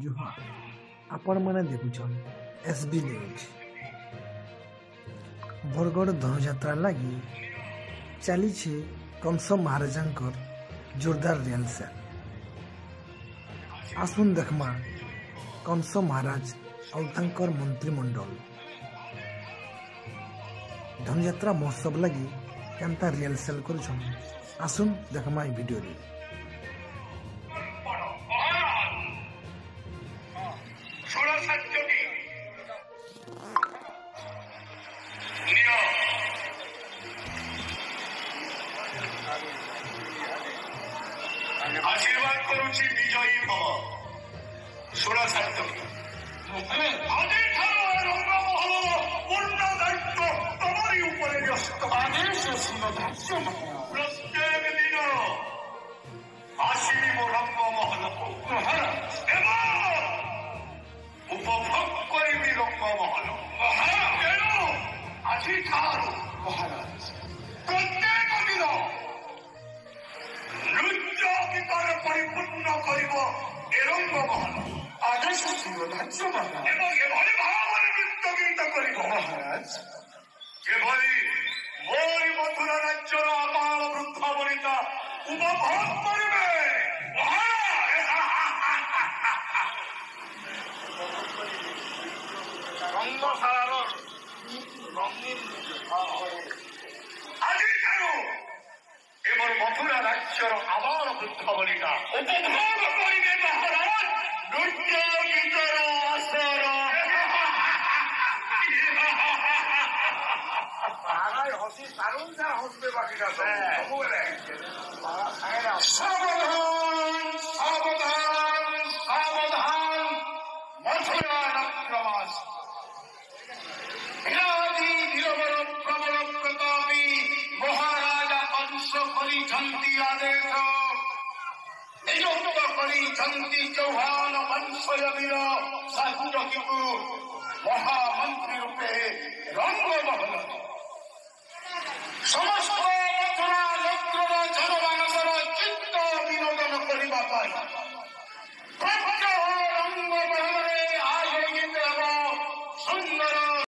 जुहार आपण मैंने देखुन एसबी न्यूज। बरगढ़ धनुजात्रा लगी चली कंस महाराजा जोरदार रिहर्सल। आसुन देखमा कंस महाराज और मंत्रिमंडल धनुजात्रा महोत्सव लगी केनता रिहर्सल कर। आसुन देखमा वीडियो रे। आशीर्वाद करुची विजयी भव 16 सातकी पूर्ण दायित्व तमरी उपरे न्यस्त। आदेश प्रत्येक दिन आशीर्व रंग महल को उपभोग करी रंग महल तेणु आज महाराज प्रत्येक दिन नृत्य गीतार परिपूर्ण करिब ए रंग महल। आदेश धार्य महाराज एभली भावना नृत्य गीत करिब महाराज जेभली मोरी मथुरा राज्यर अपार वृद्ध वनिता उपभोग करिबे रंगशालार रंगीन আজি কেন এবার মথুরা রাজ্যের আবার বৃদ্ধ বনিতা উপভোগ করিবে মহারাজ নৃত্য গীতর আসর। তারাই হসি দারুণ যারা হসবে বাকিটা সাবধান সাবধান সাবধান মথুরা আক্রমণ বিরাজি বীরবর প্রবল প্রতাপী মহারাজা कंस करिछन्ति आदेश नियुक्त करिछन्ति चौहान वंशयवीर साहुरकीको महामंत्री रूपे रंगमहल समस्त मथुरा नगर जनमानसर चित्त विनोदन करिबा पाई